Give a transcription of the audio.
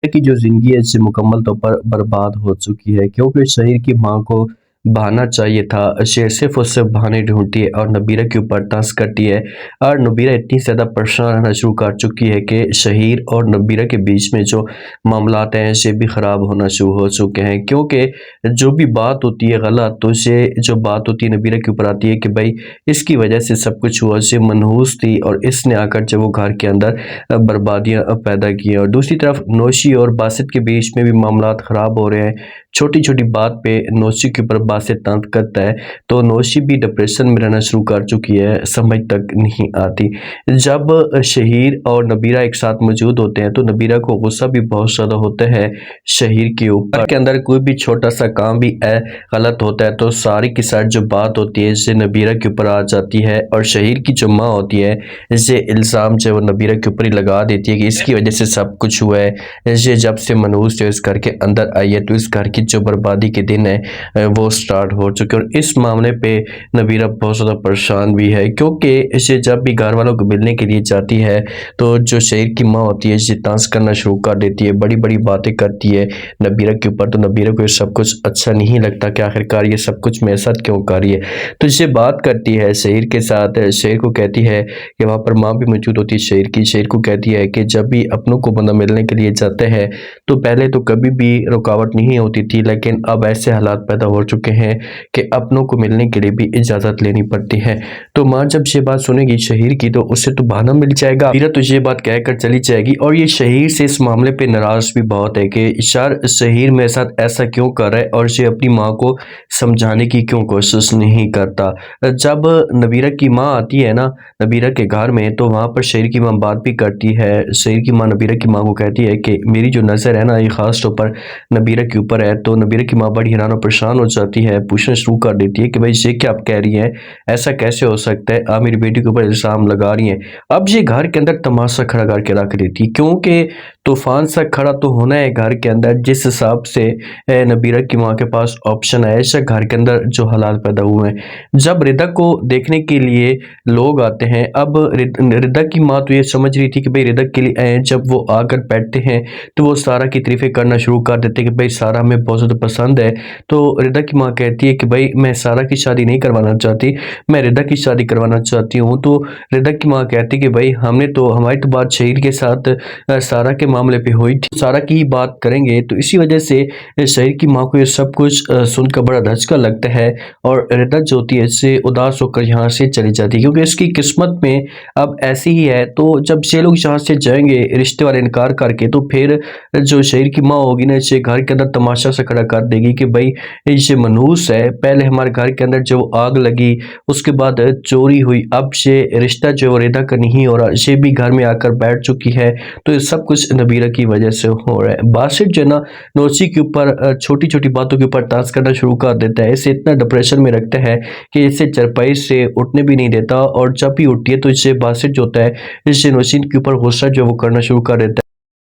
की जो ज़िंदगी है इससे मुकम्मल तौर पर बर्बाद हो चुकी है क्योंकि शहीर की माँ को बहाना चाहिए था। शेर सिर्फ उससे बहाने ढूंढती है और नबीरा के ऊपर तंज करती है और नबीरा इतनी ज़्यादा परेशान रहना शुरू कर चुकी है कि शहीर और नबीरा के बीच में जो मामलात हैं इसे भी ख़राब होना शुरू हो चुके हैं क्योंकि जो भी बात होती है गलत तो इसे जो बात होती है नबीरा के ऊपर आती है कि भाई इसकी वजह से सब कुछ हुआ, इसे मनहूस थी और इसने आकर जब वो घर के अंदर बर्बादियां पैदा की हैं। और दूसरी तरफ नौशी और बासित के बीच में भी मामलात ख़राब हो रहे हैं। छोटी छोटी बात पे नौशी के ऊपर बासित तंज करता है तो नौशी भी डिप्रेशन में रहना शुरू कर चुकी है, समझ तक नहीं आती। जब शहीर और नबीरा एक साथ मौजूद होते हैं तो नबीरा को गुस्सा भी बहुत ज़्यादा होता है शहीर के ऊपर। के अंदर कोई भी छोटा सा काम भी गलत होता है तो सारी की सारी जो बात होती है इससे नबीरा के ऊपर आ जाती है और शहीर की जो माँ होती है इसे इल्ज़ाम जो है वो नबीरा के ऊपर ही लगा देती है कि इसकी वजह से सब कुछ हुआ है। ये जब से मनहूस जो इस घर के अंदर आई है तो इस घर की जो बर्बादी के दिन है वो स्टार्ट हो चुके हैं। और इस मामले पे नबीरा बहुत ज़्यादा परेशान भी है क्योंकि इसे जब भी घर वालों को मिलने के लिए जाती है तो जो शहीर की माँ होती है इसे तंज करना शुरू कर देती है, बड़ी बड़ी बातें करती है नबीरा के ऊपर। तो नबीरा को ये सब कुछ अच्छा नहीं लगता कि आखिरकार ये सब कुछ मेरे साथ क्यों कर रही है। तो इसे बात करती है शहीर के साथ, शहीर को कहती है कि वहाँ पर माँ भी मौजूद होती है शहीर की। शहीर को कहती है कि जब भी अपनों को बंदा मिलने के लिए जाते हैं तो पहले तो कभी भी रुकावट नहीं होती थी, लेकिन अब ऐसे हालात पैदा हो चुके हैं कि अपनों को मिलने के लिए भी इजाज़त लेनी पड़ती है। तो माँ जब ये बात सुनेगी शहीर की तो उससे तो बहाना मिल जाएगा, मीरा तो ये बात कहकर चली जाएगी। और ये शहीर से इस मामले पे नाराज़ भी बहुत है कि यार शहीर मेरे साथ ऐसा क्यों कर रहा है और ये अपनी माँ को समझाने की क्यों कोशिश नहीं करता। जब नबीरा की माँ आती है ना नबीरा के घर में तो वहाँ पर शहीर की माँ बात भी करती है। शहीर की माँ नबीरा की माँ को कहती है कि मेरी जो नज़र है ना ये ख़ास तौर पर नबीरा के ऊपर है। तो नबीरा की माँ बड़ी हैरान और परेशान हो जाती है, पूछना शुरू कर देती है कि भाई ये क्या आप कह रही हैं, ऐसा कैसे हो सकता है, आप मेरी बेटी के ऊपर इल्ज़ाम लगा रही हैं। अब ये घर के अंदर तमाशा खड़ा करके रख देती क्योंकि तूफान सा खड़ा तो होना है घर के अंदर। जिस हिसाब से नबीरा की माँ के पास ऑप्शन है ऐसा घर के अंदर जो हालात पैदा हुए हैं। जब रिदा को देखने के लिए लोग आते हैं, अब रिदा की माँ तो ये समझ रही थी कि भाई रिदा के लिए आए हैं। जब वो आकर बैठते हैं तो वो सारा की तारीफें करना शुरू कर देते हैं कि भाई सारा हमें बहुत ज़्यादा पसंद है। तो रिदा की माँ कहती है कि भाई मैं सारा की शादी नहीं करवाना चाहती, मैं रिदा की शादी करवाना चाहती हूँ। तो रिदा की माँ कहती है कि भाई हमारी तो बात शहीर के साथ सारा के मामले पे हुई थी, सारा की ही बात करेंगे। तो इसी वजह से शहीर की माँ को ये सब कुछ सुनकर बड़ा धचका लगता है और रिदा जो होती है इससे उदास होकर यहाँ से चली जाती है क्योंकि इसकी किस्मत में अब ऐसी ही है। तो जब ये लोग यहाँ से जाएंगे रिश्ते वाले इनकार करके तो फिर जो शहीर की माँ होगी ना इसे घर के अंदर तमाशा सा खड़ा कर देगी कि भाई ये मनहूस है, पहले हमारे घर के अंदर जो आग लगी उसके बाद चोरी हुई, अब ये रिश्ता जो रिदा का नहीं हो रहा, ये भी घर में आकर बैठ चुकी है। तो ये सब कुछ नबीरा की वजह से हो रहा है। बासित जो है ना नौशी के ऊपर छोटी छोटी बातों के ऊपर तंज करना शुरू कर देता है, इसे इतना डिप्रेशन में रखता है कि इसे चरपाई से उठने भी नहीं देता। और जब भी उठती है तो इससे बासित जो होता है इससे नौशीन के ऊपर गुस्सा जो वो करना शुरू कर देता